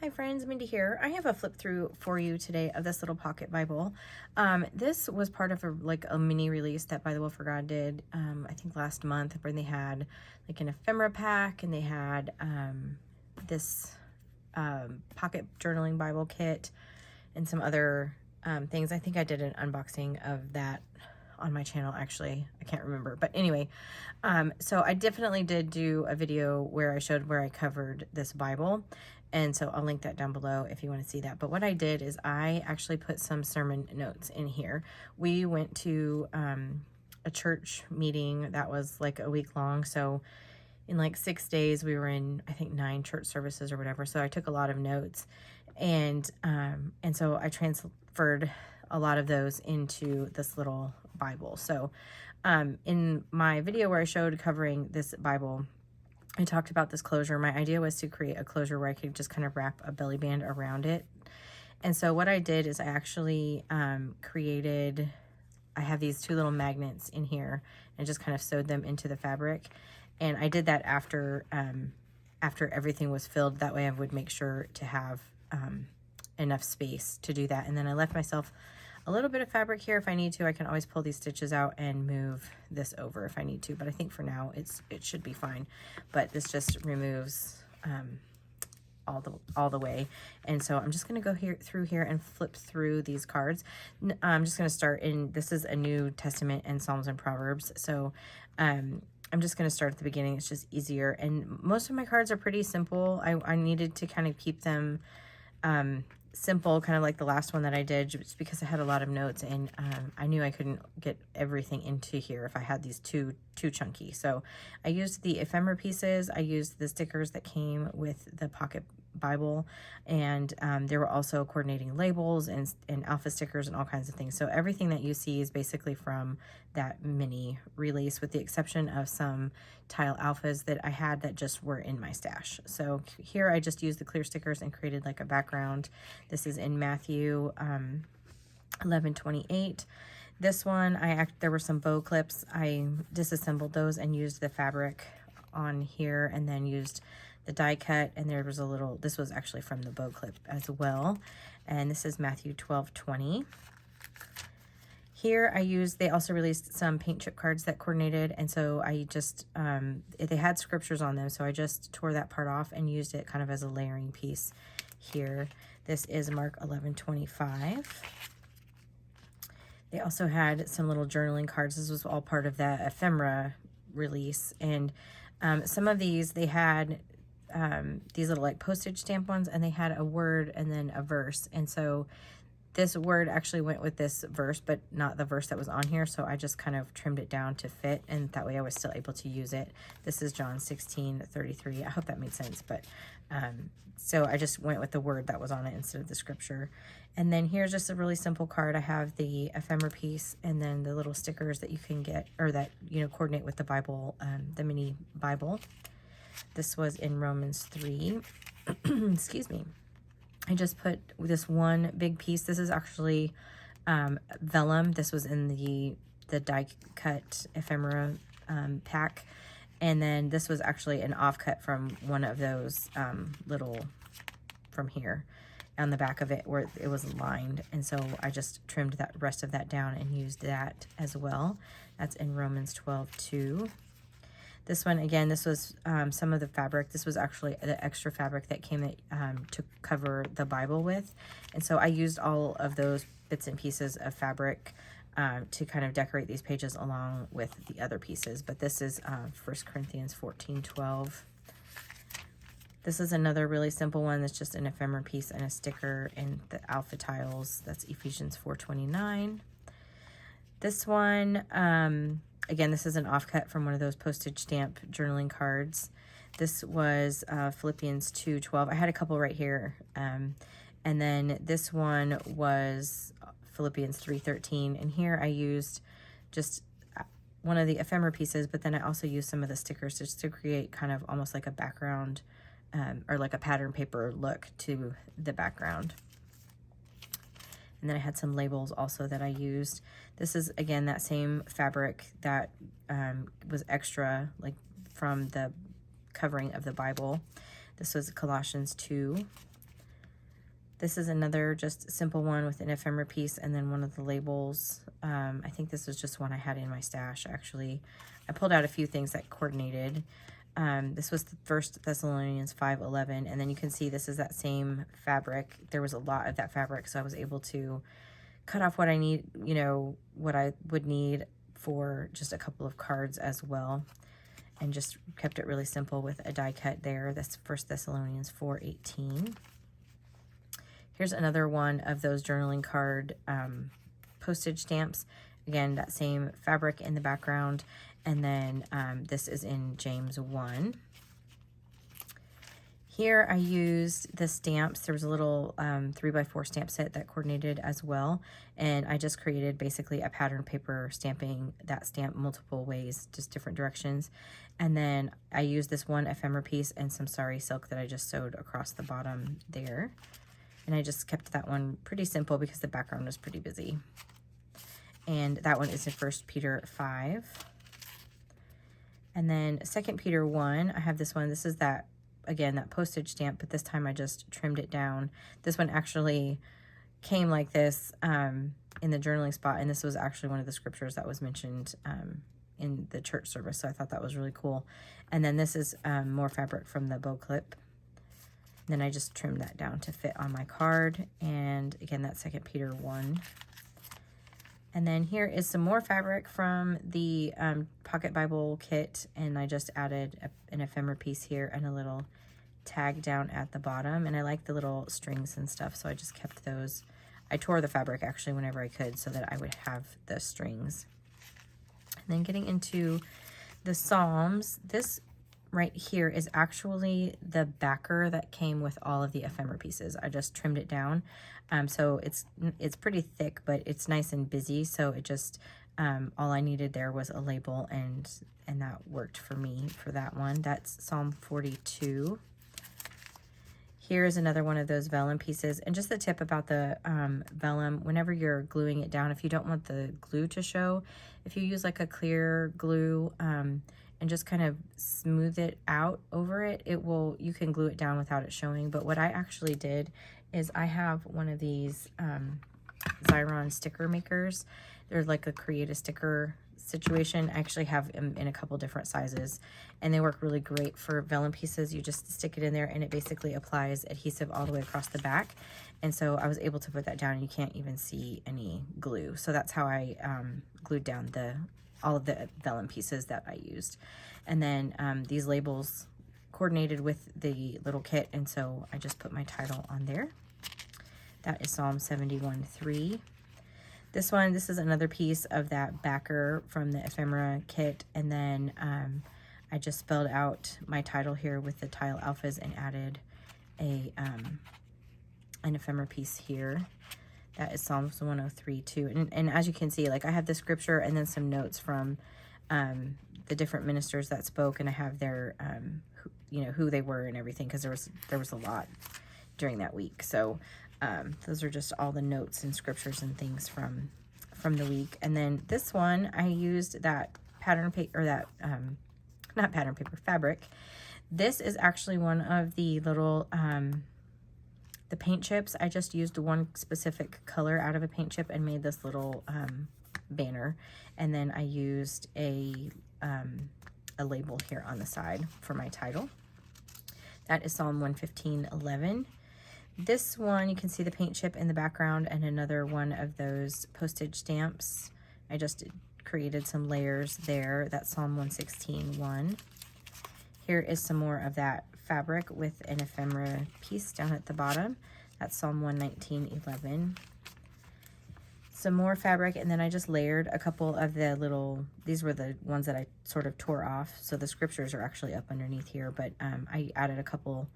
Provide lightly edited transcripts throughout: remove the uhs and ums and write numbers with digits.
Hi friends, Mindy here. I have a flip through for you today of this little pocket Bible. This was part of a mini release that Bythewell4God did, I think last month, where they had like an ephemera pack, and they had this pocket journaling Bible kit and some other things. I think I did an unboxing of that on my channel, actually. I can't remember, but anyway, so I definitely did do a video where I showed where I covered this Bible, and so I'll link that down below if you want to see that. But what I did is I actually put some sermon notes in here. We went to a church meeting that was like a week long, so in like 6 days we were in, I think, 9 church services or whatever, so I took a lot of notes, and so I transferred a lot of those into this little Bible. So in my video where I showed covering this Bible, I talked about this closure. My idea was to create a closure where I could just kind of wrap a belly band around it. And so what I did is I actually created, I have these 2 little magnets in here and just kind of sewed them into the fabric. And I did that after everything was filled. That way I would make sure to have enough space to do that. And then I left myself a little bit of fabric here if I need to. I can always pull these stitches out and move this over if I need to, but I think for now it should be fine. But this just removes all the way. And so I'm just going to go through here and flip through these cards. I'm just going to start in, this is a New Testament and Psalms and Proverbs. So I'm just going to start at the beginning. It's just easier. And most of my cards are pretty simple. I needed to kind of keep them simple, kind of like the last one that I did, just because I had a lot of notes, and I knew I couldn't get everything into here if I had these too chunky. So I used the ephemera pieces. I used the stickers that came with the pocket Bible, and there were also coordinating labels and alpha stickers and all kinds of things. So everything that you see is basically from that mini release, with the exception of some tile alphas that I had that just were in my stash. So here I just used the clear stickers and created like a background. This is in Matthew 11:28. This one, there were some bow clips. I disassembled those and used the fabric on here, and then used the die cut, and there was a little, this was actually from the bow clip as well. And this is Matthew 12:20. Here they also released some paint chip cards that coordinated, and so I just, they had scriptures on them, so I just tore that part off and used it kind of as a layering piece here. This is Mark 11:25. They also had some little journaling cards. This was all part of that ephemera release, and some of these, they had these little like postage stamp ones, and they had a word and then a verse, and so this word actually went with this verse, but not the verse that was on here, so I just kind of trimmed it down to fit, and that way I was still able to use it. This is John 16:33. I hope that made sense, but so I just went with the word that was on it instead of the scripture. And then here's just a really simple card. I have the ephemera piece, and then the little stickers that you can get, or that, you know, coordinate with the Bible, the mini Bible. This was in Romans 3. Excuse me. I just put this one big piece. This is actually vellum. This was in the die cut ephemera pack. And then this was actually an offcut from one of those little, from here on the back of it where it was lined. And so I just trimmed that rest of that down and used that as well. That's in Romans 12:2. This one, again, this was some of the fabric. This was actually the extra fabric that came to cover the Bible with. And so I used all of those bits and pieces of fabric to kind of decorate these pages along with the other pieces. But this is 1 Corinthians 14:12. This is another really simple one that's just an ephemera piece and a sticker and the alpha tiles. That's Ephesians 4:29. This one, again, this is an offcut from one of those postage stamp journaling cards. This was Philippians 2:12. I had a couple right here. And then this one was Philippians 3:13. And here I used just one of the ephemera pieces, but then I also used some of the stickers just to create kind of almost like a background, or like a pattern paper look to the background. And then I had some labels also that I used. This is, again, that same fabric that was extra, like from the covering of the Bible. This was Colossians 2. This is another just simple one with an ephemera piece and then one of the labels. I think this was just one I had in my stash, actually. I pulled out a few things that coordinated. This was the 1 Thessalonians 5:11, and then you can see this is that same fabric. There was a lot of that fabric, so I was able to cut off what I need, you know, what I would need for just a couple of cards as well, and just kept it really simple with a die cut there. That's 1 Thessalonians 4:18. Here's another one of those journaling card postage stamps. Again, that same fabric in the background. And then this is in James 1. Here I used the stamps. There was a little 3x4 stamp set that coordinated as well. And I just created basically a pattern paper stamping that stamp multiple ways, just different directions. And then I used this one ephemera piece and some sari silk that I just sewed across the bottom there. And I just kept that one pretty simple because the background was pretty busy. And that one is in 1 Peter 5. And then 2 Peter 1, I have this one. This is that, again, that postage stamp, but this time I just trimmed it down. This one actually came like this in the journaling spot, and this was actually one of the scriptures that was mentioned in the church service, so I thought that was really cool. And then this is more fabric from the bow clip. Then I just trimmed that down to fit on my card. And again, that's 2 Peter 1. And then here is some more fabric from the Pocket Bible kit. And I just added an ephemera piece here and a little tag down at the bottom. And I like the little strings and stuff, so I just kept those. I tore the fabric actually whenever I could so that I would have the strings. And then getting into the Psalms, this right here is actually the backer that came with all of the ephemera pieces. I just trimmed it down. So it's pretty thick, but it's nice and busy. So it just, all I needed there was a label, and that worked for me for that one. That's Psalm 42. Here's another one of those vellum pieces. And just the tip about the vellum, whenever you're gluing it down, if you don't want the glue to show, if you use like a clear glue, and just kind of smooth it out over it, you can glue it down without it showing. But what I actually did is I have one of these Xyron sticker makers. They're like a create a sticker situation. I actually have them in a couple different sizes, and they work really great for vellum pieces. You just stick it in there and it basically applies adhesive all the way across the back. And so I was able to put that down, and you can't even see any glue. So that's how I glued down all of the vellum pieces that I used. And then these labels coordinated with the little kit, and so I just put my title on there. That is Psalm 71:3. This is another piece of that backer from the ephemera kit, and then I just spelled out my title here with the tile alphas and added an ephemera piece here. That is Psalms 103 too. And as you can see, like I have the scripture and then some notes from the different ministers that spoke, and I have their, who they were and everything, because there was a lot during that week. So those are just all the notes and scriptures and things from the week. And then this one, I used that pattern paper, or that, not pattern paper, fabric. This is actually one of the little, the paint chips. I just used one specific color out of a paint chip and made this little banner. And then I used a label here on the side for my title. That is Psalm 115:11. This one, you can see the paint chip in the background and another one of those postage stamps. I just created some layers there. That's Psalm 116:1. Here is some more of that fabric with an ephemera piece down at the bottom. That's Psalm 119:11. Some more fabric, and then I just layered a couple of the little, these were the ones that I sort of tore off, so the scriptures are actually up underneath here, but I added a couple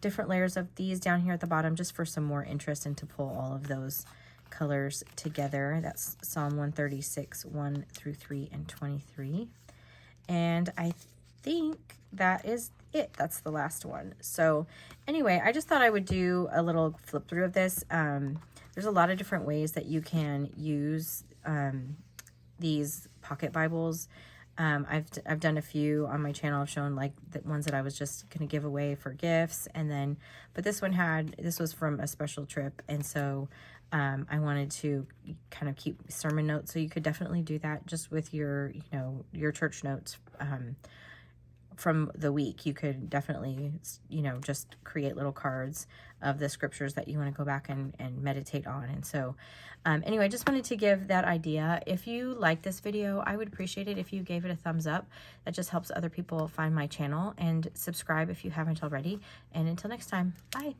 different layers of these down here at the bottom just for some more interest and to pull all of those colors together. That's Psalm 136, 1 through 3 and 23. And I think that is it. That's the last one. So anyway, I just thought I would do a little flip through of this. There's a lot of different ways that you can use these pocket Bibles. I've done a few on my channel. I've shown like the ones that I was just going to give away for gifts. And then, but this was from a special trip. And so I wanted to kind of keep sermon notes. So you could definitely do that just with your, your church notes from the week. You could definitely, just create little cards of the scriptures that you want to go back and meditate on. And so anyway, I just wanted to give that idea. If you like this video, I would appreciate it if you gave it a thumbs up. That just helps other people find my channel, and subscribe if you haven't already. And until next time, bye.